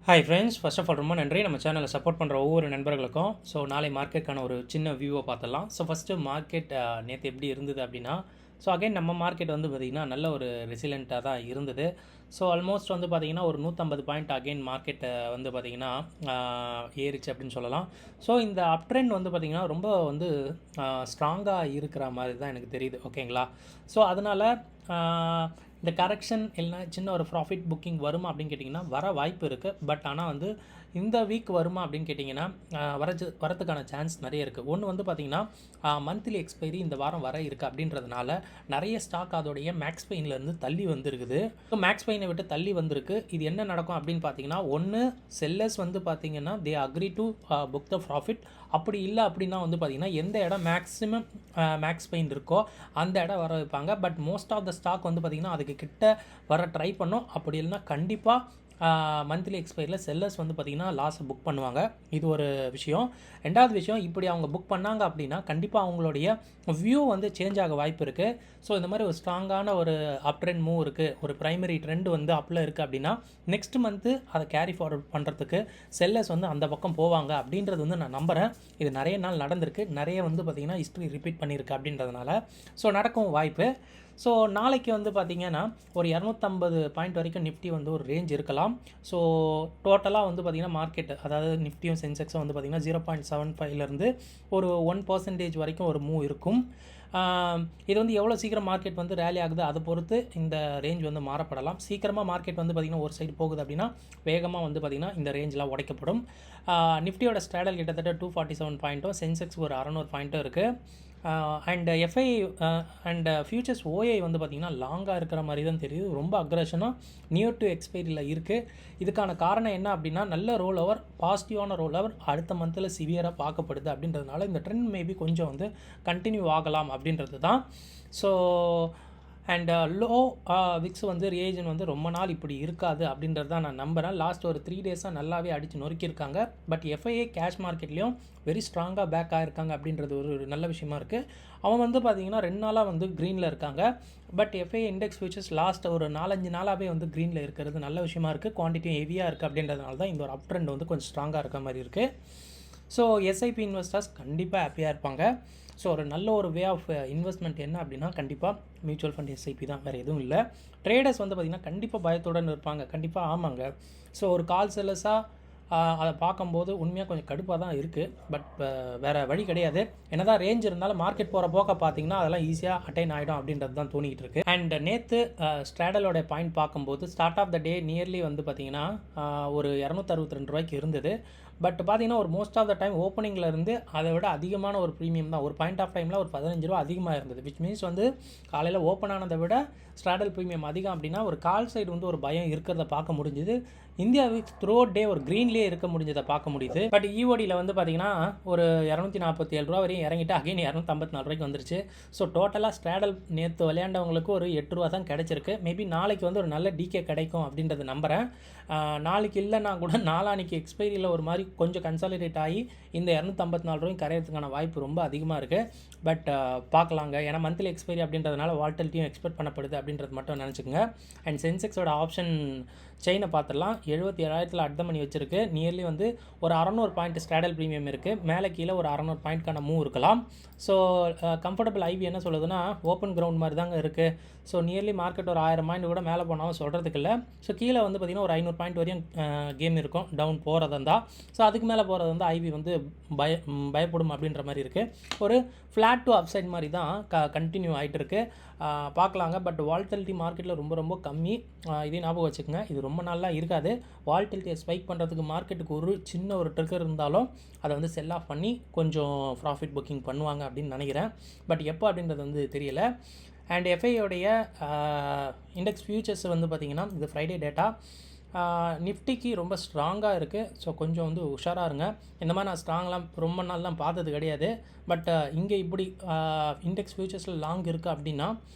Hi friends, first of all ரொம்ப நன்றி நம்ம சேனலை சப்போர்ட் பண்ணுற ஒவ்வொரு நண்பர்களுக்கும். ஸோ நாளை மார்க்கெட்டுக்கான ஒரு சின்ன வியூவை பார்த்துடலாம். ஸோ ஃபஸ்ட்டு மார்க்கெட் நேற்று எப்படி இருந்தது அப்படின்னா, ஸோ அகைன் நம்ம மார்க்கெட் வந்து பார்த்திங்கன்னா நல்ல ஒரு ரெசிலெண்ட்டாக தான் இருந்தது. ஸோ ஆல்மோஸ்ட் வந்து பார்த்திங்கன்னா ஒரு 150 பாயிண்ட் அகைன் மார்க்கெட்டை வந்து பார்த்திங்கன்னா ஏறிச்சு அப்படின்னு சொல்லலாம். ஸோ இந்த அப் ட்ரெண்ட் வந்து பார்த்திங்கன்னா ரொம்ப வந்து ஸ்ட்ராங்காக இருக்கிற மாதிரி தான் எனக்கு தெரியுது. ஓகேங்களா? ஸோ அதனால் இந்த கரெக்ஷன் இல்லைனா சின்ன ஒரு ப்ராஃபிட் புக்கிங் வருமா அப்படின்னு கேட்டிங்கன்னா வர வாய்ப்பு இருக்குது. பட் ஆனால் வந்து இந்த வீக் வருமா அப்படின்னு கேட்டிங்கன்னா வரதுக்கான சான்ஸ் நிறைய இருக்குது. ஒன்று வந்து பார்த்திங்கன்னா மந்த்லி எக்ஸ்பைரி இந்த வாரம் வர இருக்குது அப்படின்றதுனால நிறைய ஸ்டாக் அதோடைய மேக்ஸ் பெயின்லேருந்து தள்ளி வந்துருக்குது. ஸோ மேக்ஸ் பெயினை விட்டு தள்ளி வந்திருக்கு. இது என்ன நடக்கும் அப்படின்னு பார்த்தீங்கன்னா, ஒன்று செல்லர்ஸ் வந்து பார்த்திங்கன்னா they agree to book the profit. அப்படி இல்லை அப்படின்னா வந்து பார்த்திங்கன்னா எந்த இடம் மேக்ஸிமம் மேக்ஸ் பெயின் இருக்கோ அந்த இடம் வர வைப்பாங்க. But most of the stock வந்து பார்த்திங்கன்னா அதுக்கு கிட்ட வர ட்ரை பண்ணோம். அப்படி இல்லைனா கண்டிப்பாக மந்த்லி எக்ஸ்பைரியில் செல்லர்ஸ் வந்து பார்த்திங்கன்னா லாஸை புக் பண்ணுவாங்க. இது ஒரு விஷயம். ரெண்டாவது விஷயம், இப்படி அவங்க புக் பண்ணாங்க அப்படின்னா கண்டிப்பாக அவங்களுடைய வியூ வந்து சேஞ்ச் ஆக வாய்ப்பு இருக்குது. ஸோ இந்த மாதிரி ஒரு ஸ்ட்ராங்கான ஒரு அப் ட்ரெண்ட் மூவ் இருக்குது, ஒரு ப்ரைமரி ட்ரெண்ட் வந்து அப்பில் இருக்குது அப்படின்னா நெக்ஸ்ட் மந்த்து அதை கேரி ஃபார்வர்ட் பண்ணுறதுக்கு செல்லர்ஸ் வந்து அந்த பக்கம் போவாங்க அப்படின்றது வந்து நான் நம்புகிறேன். இது நிறைய நாள் நடந்திருக்கு, நிறைய வந்து பார்த்திங்கன்னா ஹிஸ்ட்ரி ரிப்பீட் பண்ணியிருக்கு அப்படின்றதுனால ஸோ நடக்கும் வாய்ப்பு. ஸோ நாளைக்கு வந்து பார்த்திங்கன்னா ஒரு 250 பாயிண்ட் வரைக்கும் நிஃப்டி வந்து ஒரு ரேஞ்ச் இருக்கலாம். ஸோ டோட்டலாக வந்து பார்த்திங்கன்னா மார்க்கெட், அதாவது நிஃப்டியும் சென்செக்ஸும் வந்து பார்த்திங்கன்னா 0.75லேருந்து ஒரு 1% வரைக்கும் ஒரு மூவ் இருக்கும். இது வந்து எவ்வளோ சீக்கிரம் மார்க்கெட் வந்து ரேலி ஆகுது அதை பொறுத்து இந்த ரேஞ்ச் வந்து மாறப்படலாம். சீக்கிரமாக மார்க்கெட் வந்து பார்த்திங்கன்னா ஒரு சைடு போகுது அப்படின்னா வேகமாக வந்து பார்த்திங்கன்னா இந்த ரேஞ்செலாம் உடைக்கப்படும். நிஃப்டியோட ஸ்ட்ராடல் கிட்டத்தட்ட 247 பாயிண்ட்டும் சென்செக்ஸ் ஒரு 600 பாயிண்ட்டும் இருக்குது. And FI and futures OI வந்து பார்த்திங்கன்னா லாங்காக இருக்கிற மாதிரி தான் தெரியுது. ரொம்ப அக்ரஷனாக நியர் டு எக்ஸ்பைரியில் இருக்குது. இதுக்கான காரணம் என்ன அப்படின்னா நல்ல ரோல் ஓவர், பாசிட்டிவான ரோல் ஓவர் அடுத்த மந்தில் சிவியராக பார்க்கப்படுது அப்படின்றதுனால இந்த ட்ரெண்ட் மேபி கொஞ்சம் வந்து கண்டினியூ ஆகலாம் அப்படின்றது தான். ஸோ அண்ட் லோ விக்ஸ் வந்து ரியேஜன் வந்து ரொம்ப நாள் இப்படி இருக்காது அப்படின்றது தான் நான் நம்புகிறேன். லாஸ்ட் ஒரு 3 டேஸாக நல்லாவே அடித்து நொறுக்கியிருக்காங்க. பட் எஃப்ஐஏ கேஷ் மார்க்கெட்லேயும் வெரி ஸ்ட்ராங்காக பேக் ஆகிருக்காங்க அப்படின்றது ஒரு நல்ல விஷயமா இருக்குது. அவன் வந்து பார்த்திங்கன்னா 2 நாளாக வந்து க்ரீனில் இருக்காங்க. But FIA index features last ஒரு 4-5 நாளாகவே வந்து க்ரீனில் இருக்கிறது நல்ல விஷயமா இருக்குது. குவான்டிட்டியும் ஹெவியாக இருக்குது அப்படின்றதுனால தான் இந்த ஒரு அப் ட்ரெண்ட் வந்து கொஞ்சம் ஸ்ட்ராங்காக இருக்க மாதிரி இருக்குது. ஸோ எஸ்ஐபி இன்வெஸ்டர்ஸ் கண்டிப்பாக ஹாப்பியாக இருப்பாங்க. ஸோ ஒரு நல்ல ஒரு வே ஆஃப் இன்வெஸ்ட்மெண்ட் என்ன அப்படின்னா கண்டிப்பாக மியூச்சுவல் ஃபண்ட் எஸ்ஐபி தான், வேறு எதுவும் இல்லை. ட்ரேடர்ஸ் வந்து பார்த்திங்கன்னா கண்டிப்பாக பயத்துடன் இருப்பாங்க. கண்டிப்பாக ஆமாங்க. ஸோ ஒரு கால் செல்லர்ஸாக அதை பார்க்கும்போது உண்மையாக கொஞ்சம் கடுப்பாக தான் இருக்குது. பட் வேறு வழி கிடையாது. என்ன தான் ரேஞ்ச் இருந்தாலும் மார்க்கெட் போகிற போக்க பார்த்திங்கன்னா அதெல்லாம் ஈஸியாக அட்டைன் ஆகிடும் அப்படின்றது தான் தோணிக்கிட்டு இருக்குது. அண்ட் நேற்று ஸ்ட்ராடலோட பாயிண்ட் பார்க்கும்போது start of the day nearly வந்து பார்த்திங்கன்னா ஒரு 262 ரூபாய்க்கு இருந்தது. பட் பார்த்திங்கன்னா ஒரு மோஸ்ட் ஆஃப் த டைம் ஓப்பனிங்கில் இருந்து அதை விட அதிகமான ஒரு ப்ரீமியம் தான். ஒரு பாயிண்ட் ஆஃப் டைமில் ஒரு 15 ரூபா அதிகமாக இருந்தது. விச் மீன்ஸ் வந்து காலையில் ஓப்பன் ஆனதை விட ஸ்ட்ராடல் ப்ரீமியம் அதிகம் அப்படின்னா ஒரு கால் சைடு வந்து ஒரு பயம் இருக்கிறத பார்க்க முடிஞ்சுது. இந்தியாவுக்கு த்ரூ அவுட் டே ஒரு க்ரீன்லேயே இருக்க முடிஞ்சதை பார்க்க முடியுது. பட் ஈஓடியில் வந்து பார்த்திங்கன்னா ஒரு 247 ரூபா வரையும் இறங்கிட்டு அகைன் 254 ரூபாய்க்கு வந்துருச்சு. ஸோ டோட்டலாக ஸ்ட்ராடல் நேற்று விளையாண்டவங்களுக்கு ஒரு 8 ரூபா தான் கிடச்சிருக்கு. மேபி நாளைக்கு வந்து ஒரு நல்ல டிகே கிடைக்கும் அப்படின்றது நம்புகிறேன். நாளைக்கு இல்லைன்னா கூட நாளானிக்கு எக்ஸ்பைரியில் ஒரு மாதிரி கொஞ்சம் கன்சாலிடேட் ஆகி இந்த 254 ரூபாயும் கரையிறதுக்கான வாய்ப்பு ரொம்ப அதிகமாக இருக்குது. பட் பார்க்கலாங்க. ஏன்னா மந்த்லி எக்ஸ்பைரி அப்படின்றதுனால வால்டிலிட்டியும் எக்ஸ்பெக்ட் பண்ணப்படுது அப்படின்றது மட்டும் நினச்சிக்கோங்க. அண்ட் சென்செக்ஸோட ஆப்ஷன் செயினை பார்த்துடலாம். 77,000 அட் த மணி வச்சிருக்கு. நியர்லி வந்து ஒரு 600 பாயிண்ட் ஸ்ட்ராடல் ப்ரீமியம் இருக்குது. மேலே கீழே ஒரு 600 பாயிண்ட்கான மூவ் இருக்கலாம். ஸோ கம்ஃபர்டபுள் ஐவி என்ன சொல்லுதுன்னா ஓப்பன் கிரவுண்ட் மாதிரி தாங்க இருக்குது. ஸோ நியர்லி மார்க்கெட் ஒரு 1000 பாயிண்ட் கூட மேலே போனாலும் சொல்கிறதுக்கு இல்லை. ஸோ கீழே வந்து பார்த்திங்கன்னா ஒரு 500 பாயிண்ட் வரையும் கேம் இருக்கும் டவுன் போகிறது இருந்தால். ஸோ அதுக்கு மேலே போகிறது வந்து ஐவி வந்து பயப்படும் அப்படின்ற மாதிரி இருக்குது. ஒரு ஃப்ளாட் டு அப்சைட் மாதிரி தான் கண்டினியூ ஆகிட்டு இருக்குது. பார்க்கலாங்க. பட் வால்டிலிட்டி மார்க்கெட்டில் ரொம்ப ரொம்ப கம்மி. இதே ஞாபகம் வச்சுக்கோங்க. இது ரொம்ப நாளாக இருக்காது. வால்டிலிட்டியை ஸ்பைக் பண்ணுறதுக்கு மார்க்கெட்டுக்கு ஒரு சின்ன ஒரு ட்ரிக்கர் இருந்தாலும் அதை வந்து செல் ஆஃப் பண்ணி கொஞ்சம் ப்ராஃபிட் புக்கிங் பண்ணுவாங்க அப்படின்னு நினைக்கிறேன். பட் எப்போ அப்படின்றது வந்து தெரியலை. அண்ட் எஃப்ஐயோடைய இண்டெக்ஸ் ஃபியூச்சர்ஸ் வந்து பார்த்திங்கன்னா இது ஃப்ரைடே டேட்டா நிஃப்டிக்கு ரொம்ப ஸ்ட்ராங்காக இருக்குது. ஸோ கொஞ்சம் வந்து உஷாராக இருங்க. இந்த மாதிரி நான் ஸ்ட்ராங்லாம் ரொம்ப நாள்லாம் பார்த்தது கிடையாது. பட் இங்கே இப்படி இண்டெக்ஸ் ஃபியூச்சர்ஸில் லாங் இருக்குது அப்படின்னா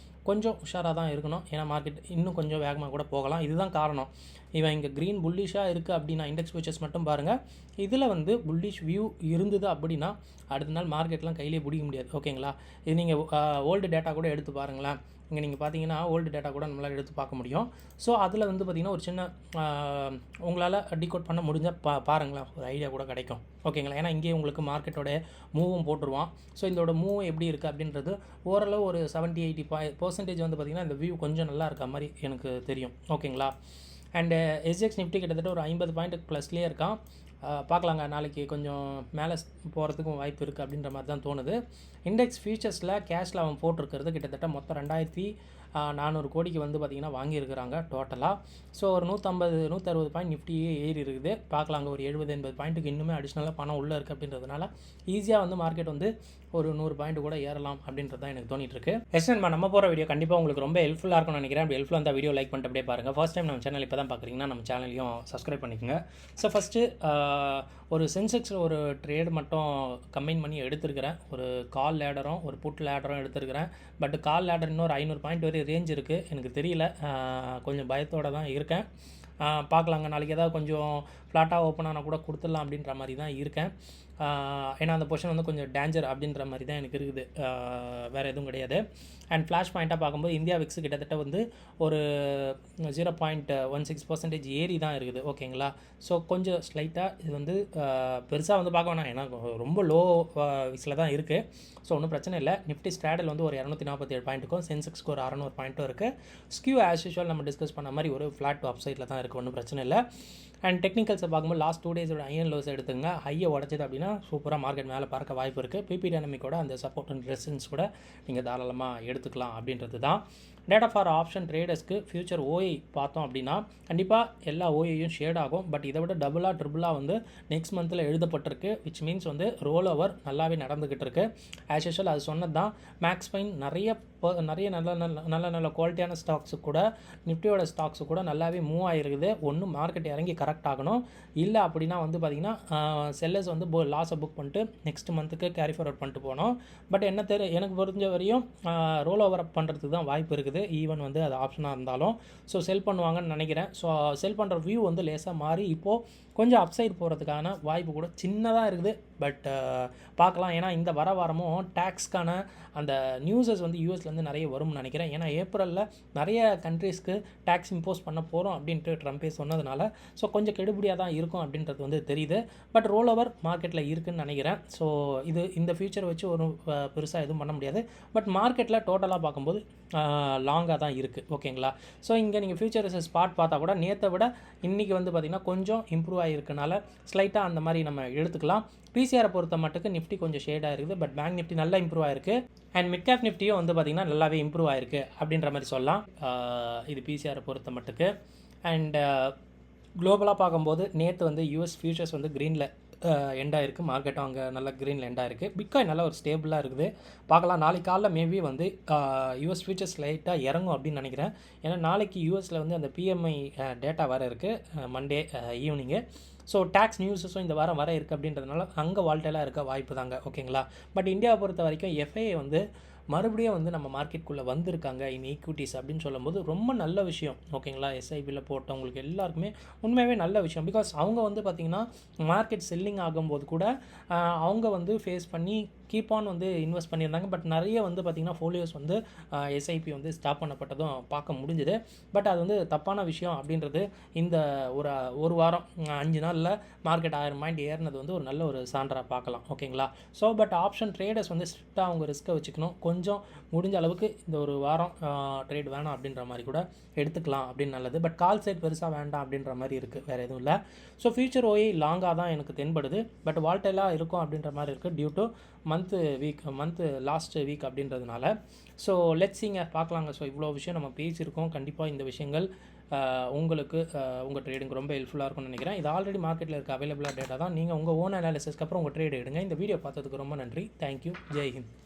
கொஞ்சம் உஷாராக தான் இருக்கணும். ஏன்னா மார்க்கெட் இன்னும் கொஞ்சம் வேகமாக கூட போகலாம். இதுதான் காரணம். இவன் இங்கே க்ரீன் புல்லிஷாக இருக்குது அப்படின்னா இண்டெக்ஸ் ஃபியூச்சர்ஸ் மட்டும் பாருங்கள். இதில் வந்து புல்லிஷ் வியூ இருந்தது அப்படின்னா அடுத்த நாள் மார்க்கெட்லாம் கையிலே பிடிக்க முடியாது. ஓகேங்களா? இது நீங்கள் ஓல்டு டேட்டா கூட எடுத்து பாருங்களேன். இங்கே நீங்கள் பார்த்தீங்கன்னா ஓல்டு டேட்டா கூட நம்மளால் எடுத்து பார்க்க முடியும். ஸோ அதில் வந்து பார்த்திங்கன்னா ஒரு சின்ன உங்களால் டிகோட் பண்ண முடிஞ்சால் பாருங்களேன், ஒரு ஐடியா கூட கிடைக்கும். ஓகேங்களா? ஏன்னா இங்கேயே உங்களுக்கு மார்க்கெட்டோட மூவும் போட்டுருவான். ஸோ இதோட மூவ் எப்படி இருக்குது அப்படின்றது ஓரளவு ஒரு 70-80% வந்து பார்த்திங்கன்னா இந்த வியூ கொஞ்சம் நல்லா இருக்க மாதிரி எனக்கு தெரியும். ஓகேங்களா? அண்டு எஸ்ஜிஎக்ஸ் நிஃப்டி கிட்டத்தட்ட ஒரு 50 பாயிண்ட் ப்ளஸ்லேயே இருக்கான். பார்க்கலாங்க, நாளைக்கு கொஞ்சம் மேலே போகிறதுக்கும் வாய்ப்பு இருக்குது அப்படின்ற மாதிரி தான் தோணுது. இண்டெக்ஸ் ஃபியூச்சர்ஸில் கேஷில் அவன் போட்டிருக்கிறது கிட்டத்தட்ட மொத்தம் 2400 கோடிக்கு வந்து பார்த்திங்கன்னா வாங்கியிருக்கிறாங்க டோட்டலாக. ஸோ ஒரு 150-160 பாயிண்ட் நிஃப்டியே ஏறி இருக்குது. பார்க்கலாங்க, ஒரு 70-80 பாயிண்ட்டுக்கு இன்னுமே அடிஷ்னலாக பணம் உள்ளே இருக்குது அப்படின்றதுனால ஈஸியாக வந்து மார்க்கெட் வந்து ஒரு 100 பாயிண்ட் கூட ஏறலாம் அப்படின்றது தான் எனக்கு தோணிட்டு இருக்கு. எஸ்என்மா நம்ம போகிற வீடியோ கண்டிப்பாக உங்களுக்கு ரொம்ப ஹெல்ப்ஃபுல்லாக இருக்கும்னு நினைக்கிறேன். அப்படி ஹெல்ப்ஃபுல்லாக அந்த வீடியோ லைக் பண்ணிட்டு அப்படியே பாருங்கள். ஃபர்ஸ்ட் டைம் நம்ம சேனல் இப்போ தான் பார்க்குறீங்கன்னா நம்ம சேனலையும் சப்ஸ்கிரைப் பண்ணிக்கோங்க. ஸோ ஃபஸ்ட்டு ஒரு சென்செக்ஸில் ஒரு ட்ரேட் மட்டும் கம்பைன் பண்ணி எடுத்துருக்கிறேன். ஒரு கால் லேடரும் ஒரு புட் லேடரும் எடுத்துருக்கிறேன். பட் கால் லேடர் இன்னொரு 500 பாயிண்ட் வரை ரேஞ்ச் இருக்குது. எனக்கு தெரியல, கொஞ்சம் பயத்தோடு தான் இருக்கேன். பார்க்கலாங்க, நாளைக்கு ஏதாவது கொஞ்சம் ஃப்ளாட்டாக ஓப்பன் ஆனால் கூட கொடுத்துடலாம் அப்படின்ற மாதிரி தான் இருக்கேன். ஏன்னா அந்த பொசிஷன் வந்து கொஞ்சம் டேஞ்சர் அப்படின்ற மாதிரி தான் எனக்கு இருக்குது, வேறு எதுவும் கிடையாது. அண்ட் ஃப்ளாஷ் பாயிண்ட்டாக பார்க்கும்போது இந்தியா விக்ஸ் கிட்டத்தட்ட வந்து ஒரு 0.16% ஏறி தான் இருக்குது. ஓகேங்களா? ஸோ கொஞ்சம் ஸ்லைட்டாக இது வந்து பெருசாக வந்து பார்க்க வேணாம், ஏன்னா ரொம்ப லோ விக்ஸில் தான் இருக்குது. ஸோ ஒன்றும் பிரச்சனை இல்லை. நிஃப்டி ஸ்ட்ராடல் வந்து ஒரு 247 பாயிண்ட்டுக்கும் சென்செக்ஸ்க்கு ஒரு 600 பாயிண்ட்டும் இருக்குது. ஸ்கியூ ஆஸ் யூஷுவல் நம்ம டிஸ்கஸ் பண்ண மாதிரி ஒரு ஃப்ளாட் டு அப் சைடில் தான் இருக்குது, ஒன்றும் பிரச்சனை இல்லை. அண்ட் டெக்னிக்கல்ஸை பார்க்கும்போது லாஸ்ட் 2 டேஸோட ஐயன் லோஸ் எடுத்துங்க. ஹையை உடச்சது அப்படின்னா சூப்பராக மார்க்கெட் மேலே பார்க்க வாய்ப்பு இருக்குது. பிபி டைனமிக்கோட அந்த சப்போர்ட் அண்ட் ரெசிஸ்டன்ஸ் கூட நீங்கள் தாராளமாக எடுத்துக்கலாம் அப்படின்றது தான். டேட்டா ஃபார் ஆப்ஷன் ட்ரேடர்ஸ்க்கு ஃபியூச்சர் ஓஐ பார்த்தோம் அப்படின்னா கண்டிப்பாக எல்லா ஓஐயும் ஷேட் ஆகும். பட் இதை விட ட்ரிபிளாக வந்து நெக்ஸ்ட் மந்தில் எழுதப்பட்டிருக்கு. விச் மீன்ஸ் வந்து ரோல் ஓவர் நல்லாவே நடந்துக்கிட்டு இருக்கு. ஆஸ் யூஷுவல் அது சொன்னது தான். மேக்ஸ் பைன் நிறைய நல்ல குவாலிட்டியான ஸ்டாக்ஸு கூட நிஃப்டியோட ஸ்டாக்ஸு கூட நல்லாவே மூவ் ஆகிருக்குது. ஒன்று மார்க்கெட் இறங்கி கரெக்ட் ஆகணும், இல்லை அப்படின்னா வந்து பார்த்திங்கன்னா செல்லர்ஸ் வந்து லாஸை புக் பண்ணிட்டு நெக்ஸ்ட் மந்த்துக்கு கேரி ஃபார்வர்ட் பண்ணிட்டு போனோம். பட் எனக்கு புரிஞ்ச வரையும் ரோல் ஓவர் அப் பண்ணுறதுக்கு தான் வாய்ப்பு இருக்குது. ஈவன் வந்து அது ஆப்ஷனாக இருந்தாலும் ஸோ செல் பண்ணுவாங்கன்னு நினைக்கிறேன். ஸோ செல் பண்ணுற வியூ வந்து லேசாக மாறி இப்போது கொஞ்சம் அப்சைட் போகிறதுக்கான வாய்ப்பு கூட சின்னதாக இருக்குது. பட் பார்க்கலாம், ஏன்னா இந்த வாரமும் டேக்ஸ்க்கான அந்த நியூஸஸ் வந்து யூஎஸ்லேருந்து நிறைய வரும்னு நினைக்கிறேன். ஏன்னா ஏப்ரலில் நிறைய கண்ட்ரீஸ்க்கு டேக்ஸ் இம்போஸ் பண்ண போகிறோம் அப்படின்ட்டு ட்ரம்ப்பே சொன்னதுனால ஸோ கொஞ்சம் கெடுபடியாக தான் இருக்கும் அப்படின்றது வந்து தெரியுது. பட் ரோல் ஓவர் மார்க்கெட்டில் இருக்குதுன்னு நினைக்கிறேன். ஸோ இந்த ஃபியூச்சர் வச்சு ஒரு பெருசாக எதுவும் பண்ண முடியாது. பட் மார்க்கெட்டில் டோட்டலாக பார்க்கும்போது லாங்காக தான் இருக்குது. ஓகேங்களா? ஸோ இங்கே நீங்கள் ஃபியூச்சர்ஸ் ஸ்பாட் பார்த்தா கூட நேற்றை விட இன்றைக்கி வந்து பார்த்திங்கன்னா கொஞ்சம் இம்ப்ரூவ் ஆகிருக்கனால ஸ்லைட்டாக அந்த மாதிரி நம்ம எடுத்துக்கலாம். பிசிஆரை பொறுத்த மட்டுக்கு நிஃப்டி கொஞ்சம் ஷேடாக இருக்குது. பட் பேங்க் நிஃப்டி நல்லா இம்ப்ரூவ் ஆயிருக்கு. அண்ட் மிட் கேப் நிஃப்டியும் வந்து பார்த்திங்கன்னா நல்லாவே இம்ப்ரூவ் ஆயிருக்கு அப்படின்ற மாதிரி சொல்லலாம். இது பிசிஆரை பொறுத்த மட்டுக்கு. அண்ட் குளோபலாக பார்க்கும்போது நேற்று வந்து யூஎஸ் ஃபியூச்சர்ஸ் வந்து க்ரீனில் எண்டாக இருக்குது. மார்க்கெட்டும் அங்கே நல்லா க்ரீனில் எண்டாக இருக்குது. பிட்காயின் நல்லா ஒரு ஸ்டேபிளாக இருக்குது. பார்க்கலாம், நாளைக்கு காலைல மேபி வந்து யூஎஸ் ஃபியூச்சர்ஸ் லைட்டாக இறங்கும் அப்படின்னு நினைக்கிறேன். ஏன்னா நாளைக்கு யூஎஸில் வந்து அந்த பிஎம்ஐ டேட்டா வர இருக்குது மண்டே ஈவினிங்கு. ஸோ டேக்ஸ் நியூஸஸும் இந்த வாரம் வர இருக்குது அப்படின்றதுனால அங்கே வால்டெல்லாம் இருக்க வாய்ப்பு தாங்க. ஓகேங்களா? பட் இந்தியாவை பொறுத்த வரைக்கும் எஃப்ஐஏ வந்து மறுபடியும் வந்து நம்ம மார்க்கெட்டுக்குள்ளே வந்திருக்காங்க இன் ஈக்விட்டிஸ் அப்படின்னு சொல்லும்போது ரொம்ப நல்ல விஷயம். ஓகேங்களா? எஸ்ஐபியில் போட்டவங்களுக்கு எல்லாருக்குமே உண்மையாகவே நல்ல விஷயம். பிகாஸ் அவங்க வந்து பார்த்திங்கன்னா மார்க்கெட் செல்லிங் ஆகும்போது கூட அவங்க வந்து ஃபேஸ் பண்ணி கீப் ஆன் வந்து இன்வெஸ்ட் பண்ணியிருந்தாங்க. பட் நிறைய வந்து பார்த்திங்கன்னா ஃபோலியோஸ் வந்து எஸ்ஐபி வந்து ஸ்டாப் பண்ணப்பட்டதும் பார்க்க முடிஞ்சுது. பட் அது வந்து தப்பான விஷயம் அப்படின்றது இந்த ஒரு வாரம் 5 நாளில் மார்க்கெட் 1000 பாயிண்ட் ஏறினது வந்து ஒரு நல்ல ஒரு சான்றாக பார்க்கலாம். ஓகேங்களா? ஸோ பட் ஆப்ஷன் ட்ரேடர்ஸ் வந்து ஸ்ட்ரிக்டாக அவங்க ரிஸ்க்கை வச்சுக்கணும். கொஞ்சம் முடிஞ்ச அளவுக்கு இந்த ஒரு வாரம் ட்ரேட் வேணாம் அப்படின்ற மாதிரி கூட எடுத்துக்கலாம் அப்படின்னு நல்லது. பட் கால் சைட் பெருசாக வேண்டாம் அப்படின்ற மாதிரி இருக்குது, வேறு எதுவும் இல்லை. ஸோ ஃபியூச்சர் ஓஏ லாங்காக தான் எனக்கு தென்படுது. பட் வால்டெல்லாம் இருக்கும் அப்படின்ற மாதிரி இருக்குது due to month last week அப்படின்றதுனால. ஸோ லெட்ஸிங்க பார்க்கலாங்க. ஸோ இவ்வளோ விஷயம் நம்ம பேசியிருக்கோம். கண்டிப்பாக இந்த விஷயங்கள் உங்களுக்கு உங்கள் ட்ரேடிங் ரொம்ப ஹெல்ப்ஃபுல்லாக இருக்கும்னு நினைக்கிறேன். இது ஆல்ரெடி மார்க்கெட்டில் இருக்க அவைலபிளாக டேட்டா தான். நீங்கள் உங்கள் ஓன் அனாலிசிஸ்க்கு அப்புறம் உங்கள் ட்ரேட் எடுங்க. இந்த வீடியோ பார்த்ததுக்கு ரொம்ப நன்றி. தேங்க்யூ. ஜெய் ஹிந்த்.